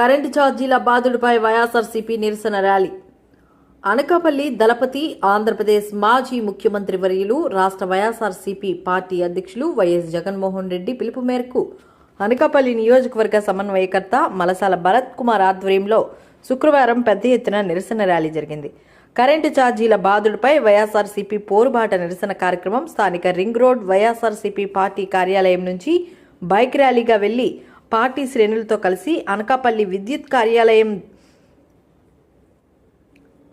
Current ఛార్జీల బాధుడిపై వైఎస్ఆర్సీపీ నిరసన rally. Anakapalli దళపతి ఆంధ్రప్రదేశ్ మాజీ ముఖ్యమంత్రి వర్యులు రాష్ట్ర వైఎస్ఆర్సీపీ పార్టీ అధ్యక్షులు వైఎస్ జగన్మోహన్ రెడ్డి పిలుపు మేరకు అనకాపల్లి నియోజకవర్గ సమన్వయకర్త మలసాల భరత్ కుమార్ ఆధ్వర్యంలో శుక్రవారం పెద్ద ఎత్తున నిరసన ర్యాలీ జరిగింది. కరెంటు ఛార్జీల బాధుడిపై వైఎస్ఆర్సీపీ పోరుబాట నిరసన కార్యక్రమం స్థానిక రింగ్ రోడ్ వైఎస్ఆర్సీపీ పార్టీ కార్యాలయం నుంచి బైక్ ర్యాలీగా వెళ్లి పార్టీ శ్రేణులతో కలిసి అనకాపల్లి విద్యుత్ కార్యాలయం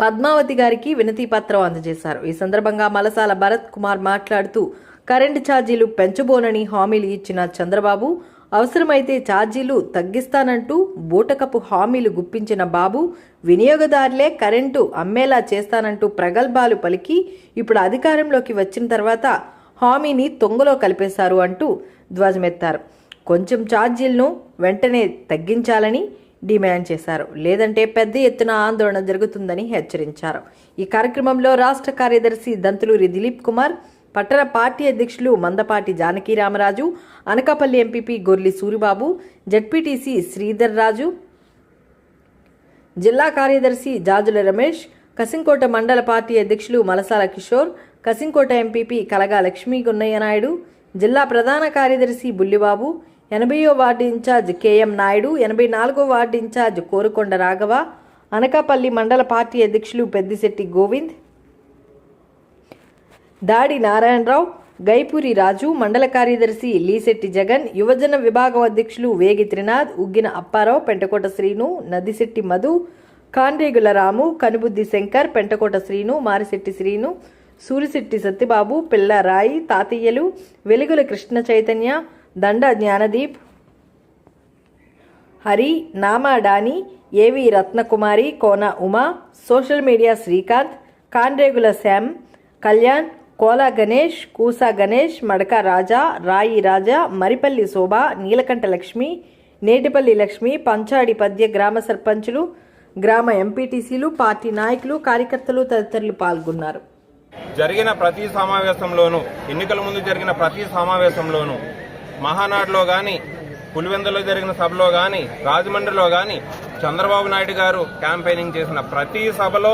పద్మావతి గారికి వినతి పత్రం అందజేశారు. ఈ సందర్భంగా మలసాల భరత్ కుమార్ మాట్లాడుతూ కరెంటు ఛార్జీలు పెంచబోనని హామీలు ఇచ్చిన చంద్రబాబు అవసరమైతే ఛార్జీలు తగ్గిస్తానంటూ బూటకపు హామీలు గుప్పించిన బాబు వినియోగదారులే కరెంటు అమ్మేలా చేస్తానంటూ ప్రగల్భాలు పలికి ఇప్పుడు అధికారంలోకి వచ్చిన తర్వాత హామీని తొంగలో కలిపేశారు అంటూ ధ్వజమెత్తారు. కొంచెం ఛార్జీలను వెంటనే తగ్గించాలని డిమాండ్ చేశారు. లేదంటే పెద్ద ఎత్తున ఆందోళన జరుగుతుందని హెచ్చరించారు. ఈ కార్యక్రమంలో రాష్ట్ర కార్యదర్శి దంతులూరి దిలీప్ కుమార్, పట్టణ పార్టీ అధ్యక్షులు మందపాటి జానకి రామరాజు, అనకాపల్లి ఎంపీపీ గొర్లి సూరిబాబు, జడ్పీటీసీ శ్రీధర్ రాజు, జిల్లా కార్యదర్శి జాజుల రమేష్, కసింకోట మండల పార్టీ అధ్యక్షులు మలసాల కిషోర్, కసింకోట ఎంపీపీ కలగా లక్ష్మీ గున్నయ్య నాయుడు, జిల్లా ప్రధాన కార్యదర్శి బుల్లిబాబు, 80వ వార్డు ఇన్ఛార్జ్ కేఎం నాయుడు, 84వ వార్డు ఇన్ఛార్జ్ కోరుకొండ రాఘవ, అనకాపల్లి మండల పార్టీ అధ్యక్షులు పెద్దిశెట్టి గోవింద్, దాడి నారాయణరావు, గైపూరి రాజు, మండల కార్యదర్శి లీశెట్టి జగన్, యువజన విభాగం అధ్యక్షులు వేగి త్రినాథ్, ఉగ్గిన అప్పారావు, పెంటకోట శ్రీను, నదిశెట్టి మధు, కాండ్రేగుల రాము, కనుబుద్ది శంకర్, పెంటకోట శ్రీను, మారిశెట్టి శ్రీను, సూరిశెట్టి సత్యబాబు, పిల్ల రాయి, తాతయ్యలు, వెలుగుల కృష్ణ చైతన్య, దండ జ్ఞానదీప్, హరి, నామా డాని, ఏవి రత్నకుమారి, కోన ఉమా, సోషల్ మీడియా శ్రీకాంత్, కాండ్రేగుల శ్యామ్, కళ్యాణ్, కోలా గణేష్, కూసా గణేష్, మడక రాజా, రాయి రాజా, మరిపల్లి శోభ, నీలకంఠ లక్ష్మి, నేటిపల్లి లక్ష్మి, పంచాడి పద్య గ్రామ సర్పంచులు, గ్రామ ఎంపీటీసీలు, పార్టీ నాయకులు, కార్యకర్తలు తదితరులు పాల్గొన్నారు. జరిగిన ప్రతి సమావేశంలోనూ, ఎన్నికల ముందు జరిగిన ప్రతి సమావేశంలోనూ, మహానాడులో కానీ, పులివెందులో జరిగిన సభలో కానీ, రాజమండ్రిలో కానీ చంద్రబాబు నాయుడు గారు క్యాంపెయినింగ్ చేసిన ప్రతి సభలో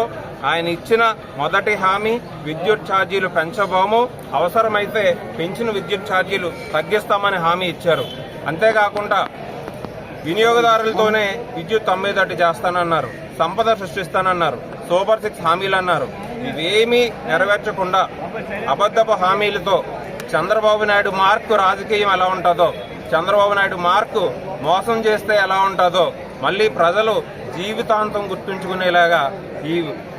ఆయన ఇచ్చిన మొదటి హామీ విద్యుత్ ఛార్జీలు పెంచబోము, అవసరమైతే పెంచిన విద్యుత్ ఛార్జీలు తగ్గిస్తామని హామీ ఇచ్చారు. అంతేకాకుండా వినియోగదారులతోనే విద్యుత్ అమ్మేటట్టు చేస్తానన్నారు, సంపద సృష్టిస్తానన్నారు, సూపర్ 6 హామీలు అన్నారు. ఇవేమీ నెరవేర్చకుండా అబద్ధపు హామీలతో చంద్రబాబు నాయుడు మార్కు రాజకీయం ఎలా ఉంటుందో, చంద్రబాబు నాయుడు మార్కు మోసం చేస్తే ఎలా ఉంటుందో మళ్ళీ ప్రజలు జీవితాంతం గుర్తుంచుకునేలాగా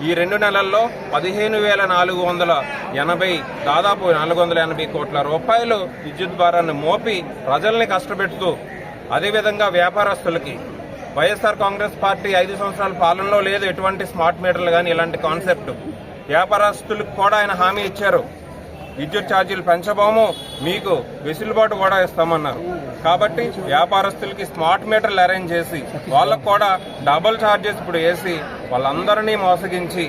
ఈ 2 నెలల్లో 15,480 దాదాపు 480 కోట్ల రూపాయలు విద్యుత్ భారాన్ని మోపి ప్రజల్ని కష్టపెడుతూ, అదేవిధంగా వ్యాపారస్తులకి వైఎస్ఆర్ కాంగ్రెస్ పార్టీ 5 సంవత్సరాల పాలనలో లేదు ఎటువంటి స్మార్ట్ మీటర్లు కానీ ఇలాంటి కాన్సెప్ట్. వ్యాపారస్తులకు కూడా ఆయన హామీ ఇచ్చారు, విద్యుత్ ఛార్జీలు పెంచబోము, మీకు వెసులుబాటు కూడా ఇస్తామన్నారు. కాబట్టి వ్యాపారస్తులకి స్మార్ట్ మీటర్లు అరేంజ్ చేసి వాళ్ళకు కూడా డబుల్ ఛార్జెస్ ఇప్పుడు వేసి వాళ్ళందరినీ మోసగించి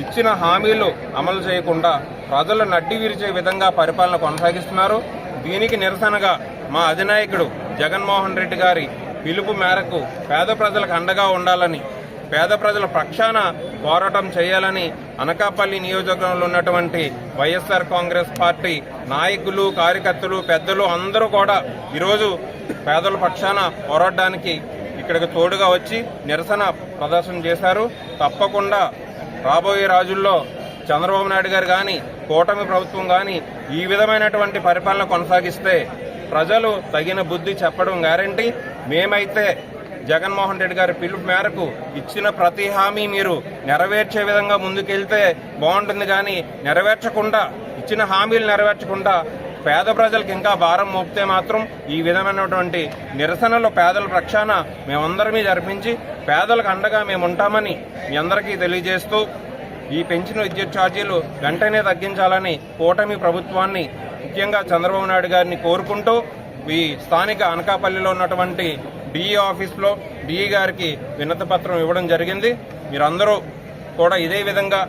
ఇచ్చిన హామీలు అమలు చేయకుండా ప్రజలు నడ్డి విరిచే విధంగా పరిపాలన కొనసాగిస్తున్నారు. దీనికి నిరసనగా మా అధినాయకుడు జగన్మోహన్ రెడ్డి గారి పిలుపు మేరకు పేద ప్రజలకు అండగా ఉండాలని, పేద ప్రజల పక్షాన పోరాటం చేయాలని అనకాపల్లి నియోజకవర్గంలో ఉన్నటువంటి వైఎస్ఆర్ కాంగ్రెస్ పార్టీ నాయకులు, కార్యకర్తలు, పెద్దలు అందరూ కూడా ఈరోజు పేదల పక్షాన పోరాడడానికి ఇక్కడికి తోడుగా వచ్చి నిరసన ప్రదర్శన చేశారు. తప్పకుండా రాబోయే రోజుల్లో చంద్రబాబు నాయుడు గారు కానీ, కూటమి ప్రభుత్వం కానీ ఈ విధమైనటువంటి పరిపాలన కొనసాగిస్తే ప్రజలు తగిన బుద్ధి చెప్పడం గ్యారంటీ. మేమైతే జగన్మోహన్ రెడ్డి గారి పిలుపు మేరకు ఇచ్చిన ప్రతి హామీ మీరు నెరవేర్చే విధంగా ముందుకెళ్తే బాగుంటుంది. కానీ నెరవేర్చకుండా, ఇచ్చిన హామీలు నెరవేర్చకుండా పేద ప్రజలకు ఇంకా భారం మోపితే మాత్రం ఈ విధమైనటువంటి నిరసనలు పేదల పక్షాన మేమందరమీ జరిపించి పేదలకు అండగా మేము ఉంటామని మీ అందరికీ తెలియజేస్తూ, ఈ పెంచిన విద్యుత్ ఛార్జీలు వెంటనే తగ్గించాలని కూటమి ప్రభుత్వాన్ని, ముఖ్యంగా చంద్రబాబు నాయుడు గారిని కోరుకుంటూ ఈ స్థానిక అనకాపల్లిలో ఉన్నటువంటి డిఈ ఆఫీస్లో డిఈ గారికి వినతి పత్రం ఇవ్వడం జరిగింది. మీరందరూ కూడా ఇదే విధంగా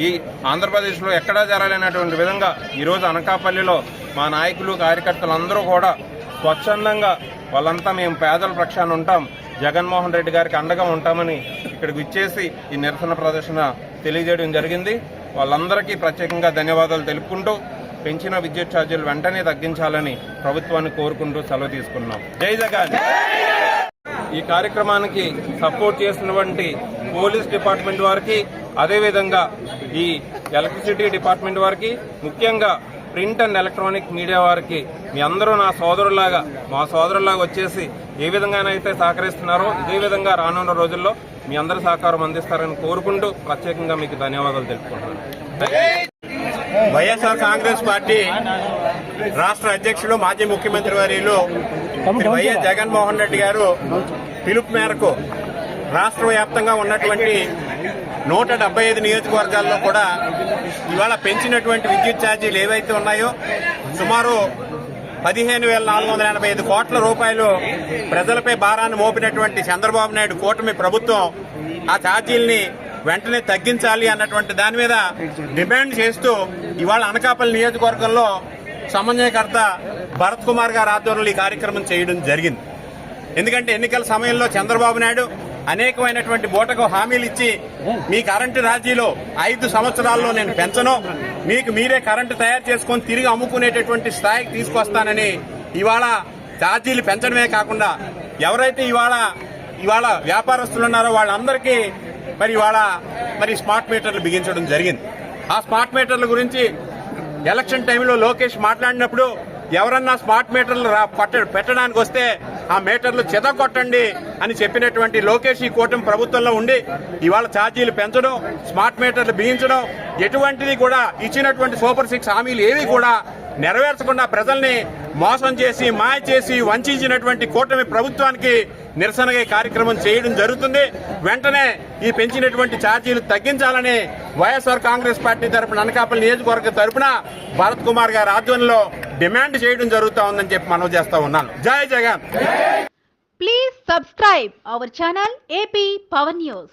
ఈ ఆంధ్రప్రదేశ్లో ఎక్కడా జరగలేనటువంటి విధంగా ఈరోజు అనకాపల్లిలో మా నాయకులు, కార్యకర్తలు అందరూ కూడా స్వచ్ఛందంగా వాళ్ళంతా మేము పేదల పక్షాన ఉంటాం, జగన్మోహన్ రెడ్డి గారికి అండగా ఉంటామని ఇక్కడికి విచ్చేసి ఈ నిరసన ప్రదర్శన తెలియజేయడం జరిగింది. వాళ్ళందరికీ ప్రత్యేకంగా ధన్యవాదాలు తెలుపుకుంటూ పెంచిన విద్యుత్ ఛార్జీలు వెంటనే తగ్గించాలని ప్రభుత్వాన్ని కోరుకుంటూ సెలవు తీసుకున్నాం. జై జగన్. ఈ కార్యక్రమానికి సపోర్ట్ చేసినటువంటి పోలీస్ డిపార్ట్మెంట్ వారికి, అదేవిధంగా ఈ ఎలక్ట్రిసిటీ డిపార్ట్మెంట్ వారికి, ముఖ్యంగా ప్రింట్ అండ్ ఎలక్ట్రానిక్ మీడియా వారికి, మీ అందరూ నా సోదరులాగా, మా సోదరులాగా వచ్చేసి ఏ విధంగానైతే సహకరిస్తున్నారో ఇదే విధంగా రానున్న రోజుల్లో మీ అందరి సహకారం అందిస్తారని కోరుకుంటూ ప్రత్యేకంగా మీకు ధన్యవాదాలు తెలుపుకుంటున్నాను. వైఎస్ఆర్ కాంగ్రెస్ పార్టీ రాష్ట్ర అధ్యక్షులు, మాజీ ముఖ్యమంత్రి వర్యులు వైఎస్ జగన్మోహన్ రెడ్డి గారు పిలుపు మేరకు రాష్ట్ర వ్యాప్తంగా ఉన్నటువంటి 175 నియోజకవర్గాల్లో కూడా ఇవాళ పెంచినటువంటి విద్యుత్ ఛార్జీలు ఏవైతే ఉన్నాయో సుమారు 15,485 కోట్ల రూపాయలు ప్రజలపై భారాన్ని మోపినటువంటి చంద్రబాబు నాయుడు కూటమి ప్రభుత్వం ఆ ఛార్జీల్ని వెంటనే తగ్గించాలి అన్నటువంటి దాని మీద డిమాండ్ చేస్తూ ఇవాళ అనకాపల్లి నియోజకవర్గంలో సమన్వయకర్త భరత్ కుమార్ గారి ఆధ్వర్యంలో ఈ కార్యక్రమం చేయడం జరిగింది. ఎందుకంటే ఎన్నికల సమయంలో చంద్రబాబు నాయుడు అనేకమైనటువంటి బూటకు హామీలు ఇచ్చి మీ కరెంటు ఛార్జీలో 5 సంవత్సరాల్లో నేను పెంచను, మీకు మీరే కరెంటు తయారు చేసుకొని తిరిగి అమ్ముకునేటటువంటి స్థాయికి తీసుకొస్తానని ఇవాళ ఛార్జీలు పెంచడమే కాకుండా ఎవరైతే ఇవాళ వ్యాపారస్తులు ఉన్నారో వాళ్ళందరికీ మరి స్మార్ట్ మీటర్లు బిగించడం జరిగింది. ఆ స్మార్ట్ మీటర్ల గురించి ఎలక్షన్ టైంలో లోకేష్ మాట్లాడినప్పుడు ఎవరన్నా స్మార్ట్ మీటర్లు పెట్టడానికి వస్తే ఆ మీటర్లు చెదగొట్టండి అని చెప్పినటువంటి లోకేష్ ఈ కూటమి ప్రభుత్వంలో ఉండి ఇవాళ ఛార్జీలు పెంచడం, స్మార్ట్ మీటర్లు బిగించడం, ఎటువంటిది కూడా ఇచ్చినటువంటి సూపర్ 6 హామీలు ఏవి కూడా నెరవేర్చకుండా ప్రజల్ని మోసం చేసి, మాయ చేసి, వంచినటువంటి కూటమి ప్రభుత్వానికి నిరసనగా కార్యక్రమం చేయడం జరుగుతుంది. వెంటనే ఈ పెంచినటువంటి ఛార్జీలు తగ్గించాలని వైఎస్ఆర్ కాంగ్రెస్ పార్టీ తరపున అనకాపల్లి నియోజకవర్గ తరపున భరత్ కుమార్ గారి ఆధ్వర్యంలో డిమాండ్ చేయడం జరుగుతా ఉందని చెప్పి మనవి చేస్తా ఉన్నాను. జై Jagan. Please subscribe our channel AP Power News.